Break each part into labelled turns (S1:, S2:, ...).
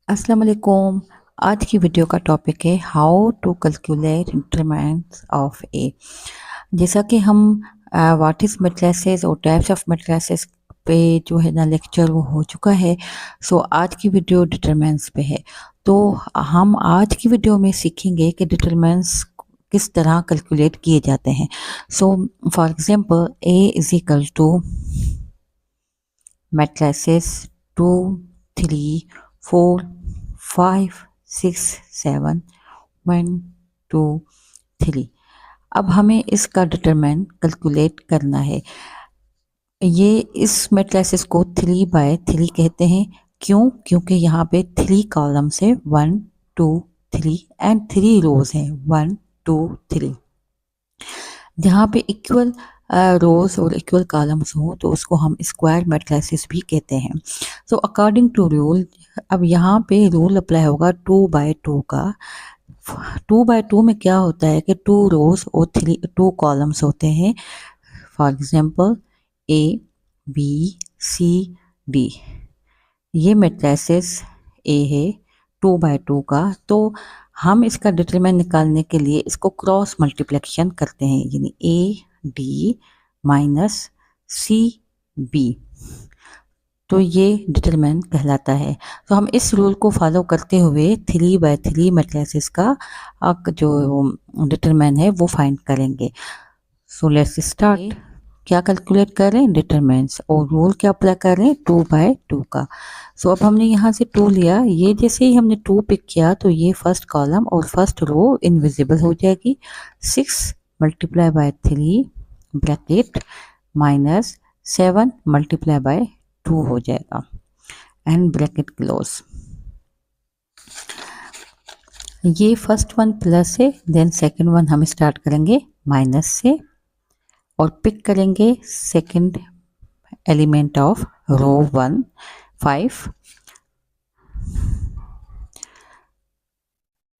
S1: अस्सलाम वालेकुम। आज की वीडियो का टॉपिक है how to calculate determinants of A. जैसा कि हम व्हाट इज़ मैट्रिसेस और टाइप्स ऑफ मैट्रिसेस पे जो है ना लेक्चर वो हो चुका है। सो आज की वीडियो डिटरमिनेंट्स पे है। तो हम आज की वीडियो में सीखेंगे कि डिटरमिनेंट्स किस तरह कैलकुलेट किए जाते हैं। So for example A is equal to matrices 2, 3, 4, 5, 6, 7, 1, 2, 3। अब हमें इसका डिटरमिनेंट कैलकुलेट करना है। ये इस मैट्रिसेस को 3 by 3 कहते हैं। क्यों? क्योंकि यहाँ पे 3 कॉलम्स है, 1, 2, 3 एंड 3 रोज हैं, 1, 2, 3। जहाँ पे इक्वल रोज और इक्वल कॉलम्स हो तो उसको हम स्क्वायर मैट्रिसेस भी कहते हैं। सो अकॉर्डिंग टू रूल, अब यहाँ पे रूल अप्लाई होगा 2 by 2 का। 2 by 2 में क्या होता है कि 2 रोज और 2 कॉलम्स होते हैं। For example A, B, C, D. ये मैट्रिसेस ए है 2 by 2 का। तो हम इसका डिटरमिनेंट निकालने के लिए इसको क्रॉस मल्टीप्लिकेशन करते हैं, यानी A D minus C B. तो ये डिटरमिनेंट कहलाता है। तो हम इस रूल को फॉलो करते हुए 3 by 3 मैट्रिसेस का जो डिटरमिनेंट है वो फाइंड करेंगे। So let's start. क्या कैलकुलेट कर रहे हैं? डिटरमिनेंट्स। और रूल क्या अप्लाई कर रहे हैं? 2 by 2 का। सो अब हमने यहाँ से 2 लिया, ये जैसे ही हमने 2 पिक किया तो ये फर्स्ट कॉलम और फर्स्ट रो इनविजिबल हो जाएगी। 6 multiply by 3 bracket minus 7 multiply by 2 हो जाएगा एंड ब्रैकेट क्लोज। ये फर्स्ट वन प्लस है, देन सेकंड वन हम स्टार्ट करेंगे माइनस से और पिक करेंगे सेकंड एलिमेंट ऑफ रो 1, 5।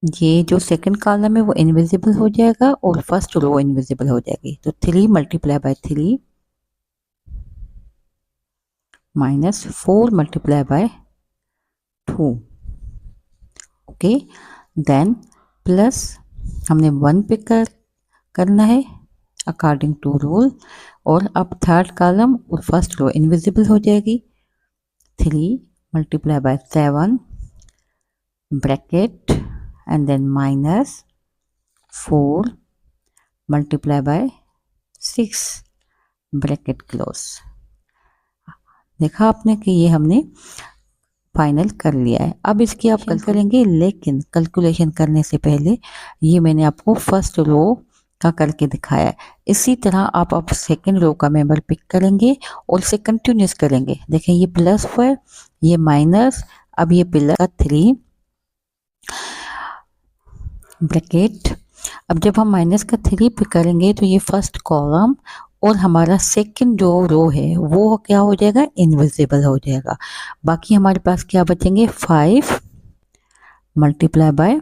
S1: ये जो सेकंड कॉलम है वो इनविजिबल हो जाएगा और फर्स्ट रो इनविजिबल हो जाएगी। तो 3 multiply by 3 minus 4 multiply by 2। Okay, then plus हमने 1 पिक करना है अकॉर्डिंग टू रूल। और अब थर्ड कॉलम और फर्स्ट रो इनविजिबल हो जाएगी। 3 multiply by 7 bracket and then minus 4 multiply by 6 bracket close. देखा आपने कि ये हमने फाइनल कर लिया है। अब इसकी आप कल करेंगे, लेकिन कैलकुलेशन करने से पहले ये मैंने आपको फर्स्ट रो का करके दिखाया है। इसी तरह आप अब सेकंड रो का मेंबर पिक करेंगे और इसे कंटिन्यूस करेंगे। देखें ये प्लस है, ये माइनस, अब ये प्लस का 3 ब्रैकेट। अब जब हम माइनस का 3 पिक करेंगे तो ये फर्स्ट कॉलम और हमारा सेकंड जो रो है वो क्या हो जाएगा? इनविजिबल हो जाएगा। बाकी हमारे पास क्या बचेंगे? 5 मल्टीप्लाई बाय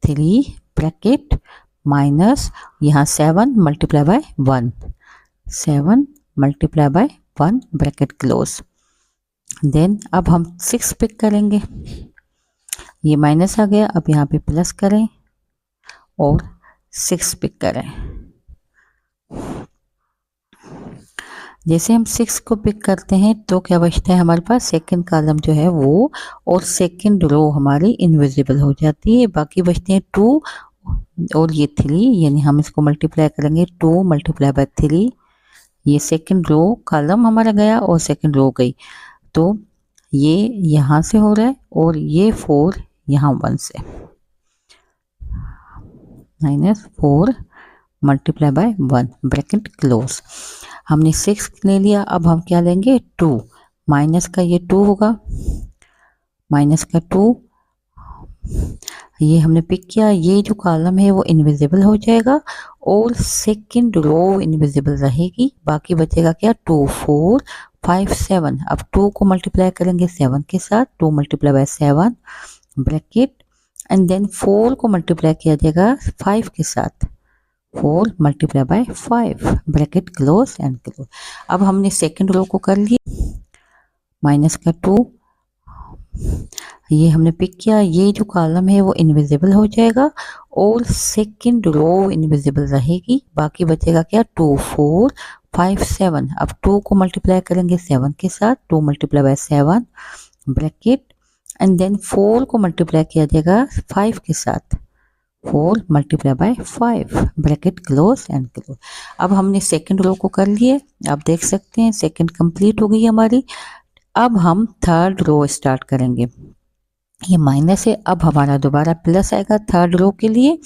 S1: 3 ब्रैकेट माइनस यहाँ 7 multiply by 1, 7 multiply by 1 bracket close. Then अब हम 6 पिक करेंगे, ये माइनस आ गया, अब यहाँ पे प्लस करें और 6 पिक करें। जैसे हम 6 को पिक करते हैं तो क्या बचता है हमारे पास? सेकंड कॉलम जो है वो और सेकंड रो हमारी इनविजिबल हो जाती है। बाकी बचते हैं 2 और ये 3, यानी हम इसको मल्टीप्लाई करेंगे 2 मल्टीप्लाई बाय 3। ये सेकंड रो कॉलम हमारा गया और सेकंड रो गई, तो ये यहाँ से हो रहा है और ये 4 यहाँ 1 से, minus 4 multiply by 1 bracket close. हमने 6 ले लिया, अब हम क्या लेंगे? 2 माइनस का ये 2 होगा, माइनस का 2 ये हमने पिक किया। ये जो कॉलम है वो इनविजिबल हो जाएगा और सेकंड रो इनविजिबल रहेगी। बाकी बचेगा क्या? 2, 4, 5, 7। अब 2 को मल्टीप्लाई करेंगे 7 के साथ, 2 multiply by 7 bracket and then 4 को मल्टीप्लाई किया जाएगा 5 के साथ, 4 multiply by 5 bracket close and close. अब हमने सेकंड रो को कर लिया, माइनस का 2 ये हमने पिक किया, ये जो कॉलम है वो इनविजिबल हो जाएगा और सेकंड रो इनविजिबल रहेगी। बाकी बचेगा क्या, 2 4 5 7। अब 2 को मल्टीप्लाई करेंगे 7 के साथ, 2 multiply by 7 bracket, and then 4 को मल्टीप्लाई किया जाएगा 5 के साथ, 4 multiply by 5 bracket close and close. अब हमने सेकंड रो को कर लिए, आप देख सकते हैं सेकंड कंप्लीट हो गई हमारी। अब हम थर्ड रो स्टार्ट करेंगे, ये माइनस है, अब हमारा दोबारा प्लस आएगा थर्ड रो के लिए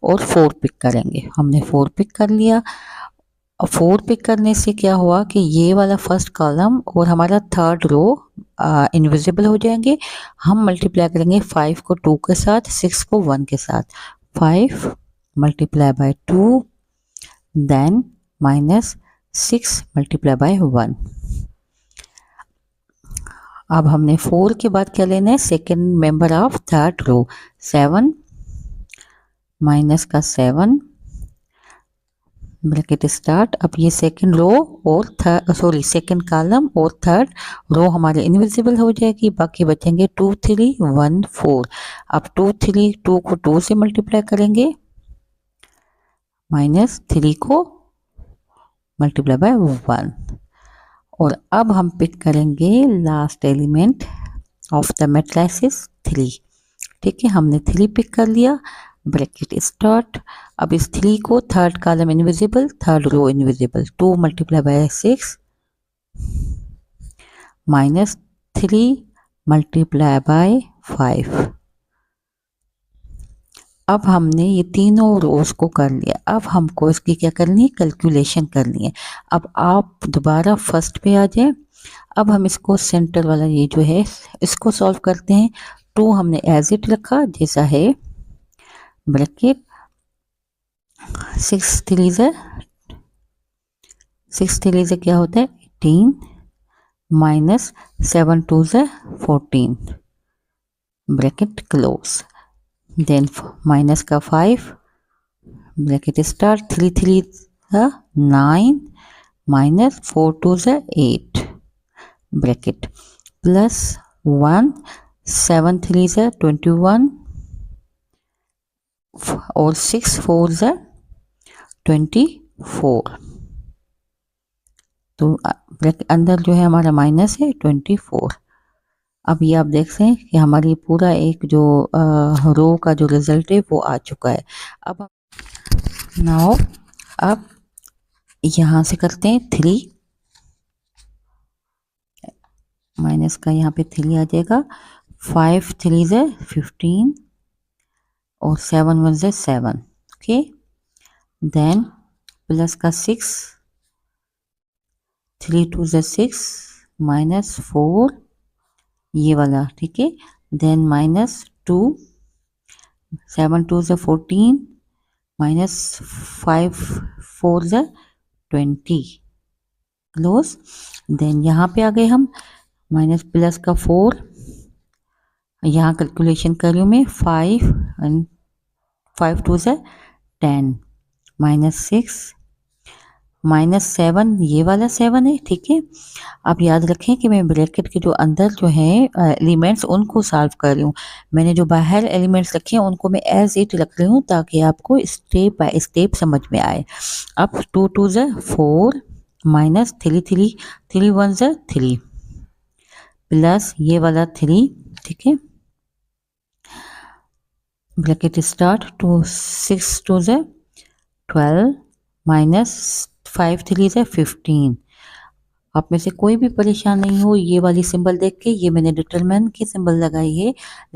S1: और 4 पिक करेंगे। हमने 4 पिक कर लिया। और 4 पिक करने से क्या हुआ कि ये वाला फर्स्ट कॉलम और हमारा थर्ड रो इनविजिबल हो जाएंगे। हम मल्टीप्लाई करेंगे 5 को 2 के साथ, 6 को 1 के साथ, 5 multiply by 2 then minus 6 multiply by 1। अब हमने 4 के बाद क्या लेना है, second member of third row, 7 minus का 7 ब्रैकेट स्टार्ट। अब ये सेकेंड रो और थर्ड, सॉरी सेकेंड कॉलम और थर्ड रो हमारे इनविजिबल हो जाएगी। बाकी बचेंगे 2 3 1 4। अब 2 3, 2 को 2 से मल्टीप्लाई करेंगे, माइनस 3 को मल्टीप्लाई बाय 1। और अब हम पिक करेंगे last element of the matrices 3। ठीक है, हमने 3 पिक कर लिया, ब्रैकेट स्टार्ट। अब इस 3 को third column invisible, third row invisible, 2 multiply by 6 minus 3 multiply by 5। अब हमने ये तीनों रोज को कर लिया। अब हमको इसकी क्या करनी है, कैलकुलेशन करनी है। अब आप दोबारा फर्स्ट पे आ जाए। अब हम इसको सेंटर वाला ये जो है इसको सॉल्व करते हैं। 2 हमने एज इट रखा जैसा है, ब्रैकेट 6 3 से क्या होता है 18 माइनस 7 2 से 14 ब्रैकेट क्लोज, देन माइनस का 5 ब्रैकेट स्टार्ट, 3 3 9 माइनस 4 2 से 8 ब्रैकेट प्लस 1 7 3 से 21 और 6 4 से 24। तो अंदर जो है हमारा माइनस है 24। अब ये आप देख सकते हैं कि हमारी पूरा एक जो रो का जो रिजल्ट है वो आ चुका है। अब नाउ अब यहाँ से करते हैं 3 माइनस का यहाँ पे 3 आ जाएगा, 5 3 से 15 और 7 1 से 7। ओके, देन प्लस का 6 3 2 से 6 माइनस 4 ये वाला, ठीक है, देन माइनस 2 7 2 से 14 माइनस 5 4 से 20 क्लोज। देन यहाँ पे आ गए हम, माइनस प्लस का 4, यहाँ कैलकुलेशन कर रही हूँ मैं, 5 एंड 5 2 से 10 माइनस 6 माइनस 7 ये वाला 7 है। ठीक है, आप याद रखें कि मैं ब्रैकेट के जो अंदर जो है एलिमेंट्स उनको सॉल्व कर रही हूँ। मैंने जो बाहर एलिमेंट्स रखे हैं उनको मैं एज इट रख रही हूँ ताकि आपको स्टेप बाय स्टेप समझ में आए। अब 2 2 से 4 माइनस 3 3 3 1 से 3 प्लस ये वाला 3, ठीक है, ब्रैकेट स्टार्ट, 2 6 2 से 12 माइनस 5 3 से 15। आप में से कोई भी परेशान नहीं हो, ये वाली सिंबल देख के, ये मैंने डिटरमिनेंट की सिंबल लगाई है।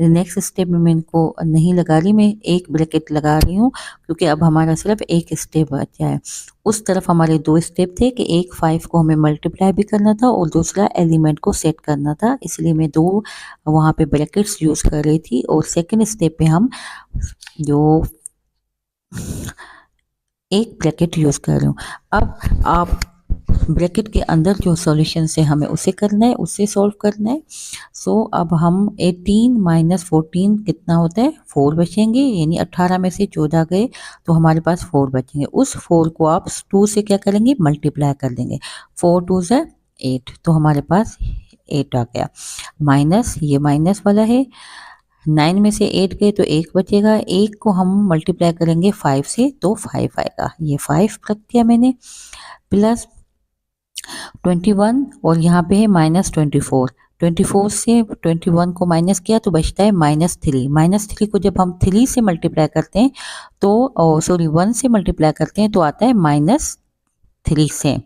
S1: नेक्स्ट स्टेप में मैं इनको नहीं लगा रही, मैं एक ब्रैकेट लगा रही हूँ क्योंकि अब हमारा सिर्फ एक स्टेप बचा है। उस तरफ हमारे 2 स्टेप थे कि एक 5 को हमें मल्टीप्लाई भी करना था और दूसरा एलिमेंट को सेट करना था, इसलिए मैं 2 वहाँ पे ब्रैकेट्स यूज़ कर रही थी। और सेकेंड स्टेप पे हम जो एक ब्रैकेट यूज़ कर रही हूँ। अब आप ब्रैकेट के अंदर जो सॉल्यूशन है हमें उसे करना है, उसे सॉल्व करना है। सो अब हम 18 माइनस 14 कितना होता है 4 बचेंगे, यानी 18 में से 14 गए तो हमारे पास 4 बचेंगे। उस 4 को आप 2 से क्या करेंगे मल्टीप्लाई कर देंगे, 4 2 से 8 तो हमारे पास 8 आ गया, माइनस ये माइनस वाला है, 9 में से 8 गए तो 1 बचेगा, 1 को हम मल्टीप्लाई करेंगे 5 से तो 5 आएगा, ये 5 रख दिया मैंने, प्लस 21 और यहाँ पे है माइनस 24, 24 से 21 को माइनस किया तो बचता है -3, -3 को जब हम 3 से मल्टीप्लाई करते हैं तो सॉरी 1 से मल्टीप्लाई करते हैं तो आता है -3 से,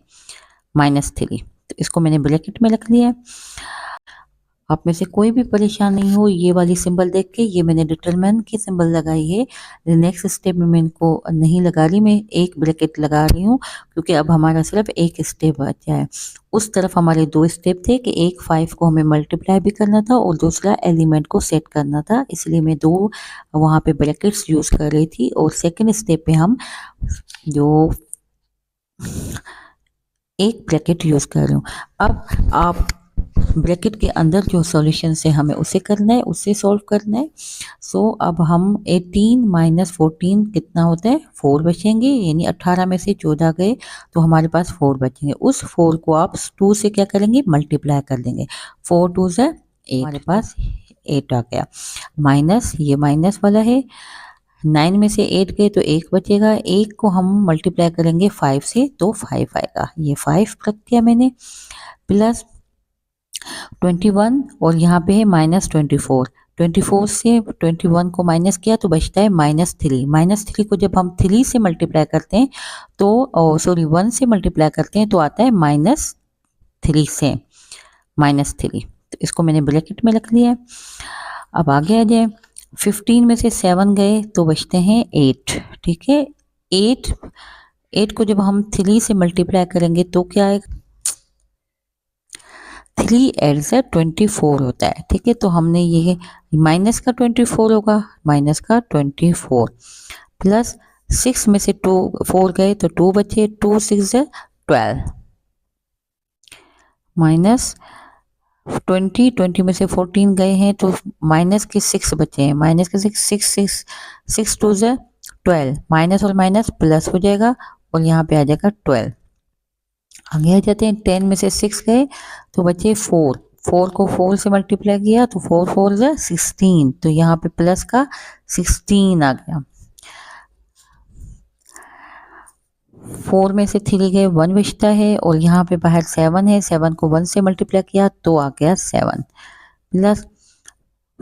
S1: -3, तो इसको मैंने ब्रैकेट में रख लिया है। आप में से कोई भी परेशान नहीं हो ये वाली सिंबल देख के, ये मैंने डिटरमिनेंट की सिंबल लगाई है, नेक्स्ट स्टेप में मैं इनको नहीं लगा रही, मैं एक ब्रैकेट लगा रही हूँ क्योंकि अब हमारा सिर्फ एक स्टेप बचा है। उस तरफ हमारे 2 स्टेप थे कि एक 5 को हमें मल्टीप्लाई भी करना था और दूसरा एलिमेंट को सेट करना था, इसलिए मैं 2 वहाँ पे ब्रैकेट्स यूज कर रही थी। और सेकेंड स्टेप पे हम जो एक ब्रैकेट यूज कर रही हूँ। अब आप ब्रैकेट के अंदर जो सॉल्यूशन है हमें उसे करना है, उसे सॉल्व करना है। सो अब हम 18 माइनस 14 कितना होता है, 4 बचेंगे, यानी 18 में से 14 गए तो हमारे पास 4 बचेंगे। उस 4 को आप 2 से क्या करेंगे, मल्टीप्लाई कर देंगे, 4 2 से 8, हमारे पास 8 आ गया, माइनस ये माइनस वाला है, 9 में से 8 गए तो 1 बचेगा, 1 को हम मल्टीप्लाई करेंगे 5 से तो 5 आएगा, ये 5 रख दिया मैंने, प्लस 21 और यहाँ पे है -24, 24 से 21 को माइनस किया तो बचता है -3, -3 को जब हम 3 से मल्टीप्लाई करते हैं तो सॉरी 1 से मल्टीप्लाई करते हैं तो आता है -3 से, -3, तो इसको मैंने ब्रैकेट में रख लिया है। अब आगे आ जाए, 15 में से 7 गए तो बचते हैं 8, ठीक है, 8 को जब हम 3 से मल्टीप्लाई करेंगे तो क्या आएगा, 3 एड्स 24 होता है, ठीक है, तो हमने ये माइनस का 24 होगा, माइनस का 24 प्लस 6 में से 4 गए तो 2 बचे, 2 6 12 माइनस 20 में से 14 गए हैं तो माइनस के 6 बचे हैं, माइनस के 6 2 12, माइनस और माइनस प्लस हो जाएगा और यहाँ पे आ जाएगा 12। आगे आ जाते हैं, 10 में से 6 गए तो बचे 4, 4 को 4 से मल्टीप्लाई किया तो 4 4 16, तो यहाँ पे प्लस का 16 आ गया, 4 में से 3 गए 1 बचता है और यहाँ पे बाहर 7 है, 7 को 1 से मल्टीप्लाई किया तो आ गया 7, प्लस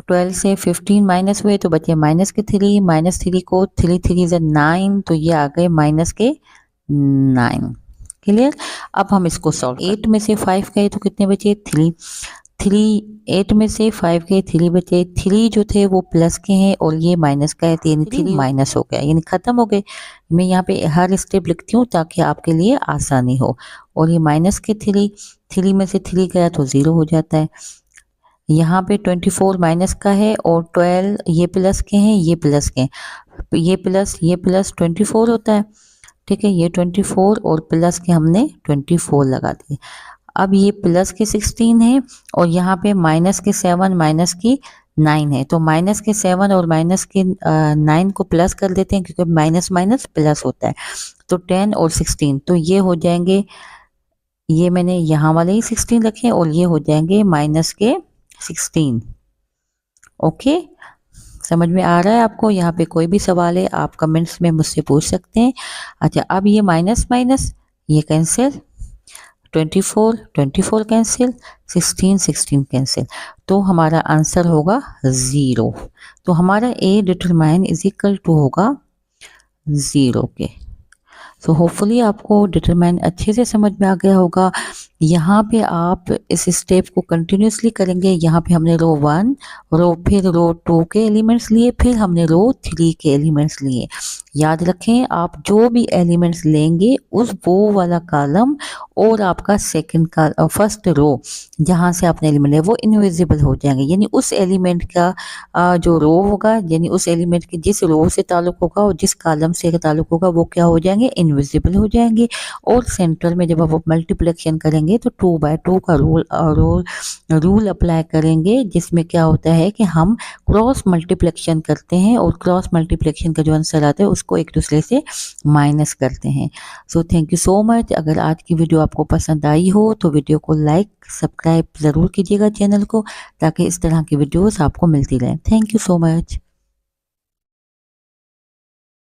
S1: 12 से 15 माइनस हुए तो बचे माइनस के 3, माइनस 3 को 3 3 9, तो ये आ गए माइनस के 9, क्लियर। अब हम इसको सॉल्व, 8 में से 5 गए तो कितने बचे, 3, 8 में से 5 गए 3 बचे, 3 जो थे वो प्लस के हैं और ये माइनस का है, यानी 3 माइनस हो गया, यानी खत्म हो गए। मैं यहाँ पे हर स्टेप लिखती हूँ ताकि आपके लिए आसानी हो। और ये माइनस के 3 में से 3 गया तो 0 हो जाता है, यहाँ पे 24 माइनस का है और 12 ये प्लस के हैं, ये प्लस के हैं, ये प्लस 24 होता है, ठीक है, ये 24 और प्लस के हमने 24 लगा दिए। अब ये प्लस के 16 है और यहाँ पे माइनस के 7 माइनस की 9 है, तो माइनस के 7 और माइनस के 9 को प्लस कर देते हैं क्योंकि माइनस माइनस प्लस होता है, तो 10 और 16, तो ये हो जाएंगे, ये मैंने यहाँ वाले ही 16 रखे और ये हो जाएंगे माइनस के 16। ओके, समझ में आ रहा है आपको, यहाँ पे कोई भी सवाल है आप कमेंट्स में मुझसे पूछ सकते हैं। अच्छा, अब ये माइनस माइनस ये कैंसिल, 24 कैंसिल, 16 कैंसिल, तो हमारा आंसर होगा 0। तो हमारा ए डिटरमाइन इज इक्वल टू होगा 0 के। सो होपफुली आपको डिटरमाइन अच्छे से समझ में आ गया होगा। यहाँ पे आप इस स्टेप को कंटिन्यूसली करेंगे। यहाँ पे हमने रो 1 फिर रो 2 के एलिमेंट्स लिए, फिर हमने रो 3 के एलिमेंट्स लिए। याद रखें, आप जो भी एलिमेंट्स लेंगे उस वो वाला कॉलम और आपका फर्स्ट रो जहाँ से आपने एलिमेंट लिया वो इनविजिबल हो जाएंगे, यानी उस एलिमेंट का जो रो होगा, यानी उस एलिमेंट के जिस रो से ताल्लुक होगा और जिस कॉलम से ताल्लुक होगा वो क्या हो जाएंगे, इनविजिबल हो जाएंगे। और सेंटर में जब आप मल्टीप्लिकेशन करेंगे तो 2/2 का रूल अप्लाई करेंगे, जिसमें क्या होता है कि हम क्रॉस मल्टीप्लिकेशन करते हैं और क्रॉस मल्टीप्लिकेशन का जो आंसर आता है उसको एक दूसरे से माइनस करते हैं। So thank you so much. अगर आज की वीडियो आपको पसंद आई हो तो वीडियो को लाइक सब्सक्राइब ज़रूर कीजिएगा चैनल को, ताकि इस तरह की वीडियोस आपको मिलती रहें। Thank you so much.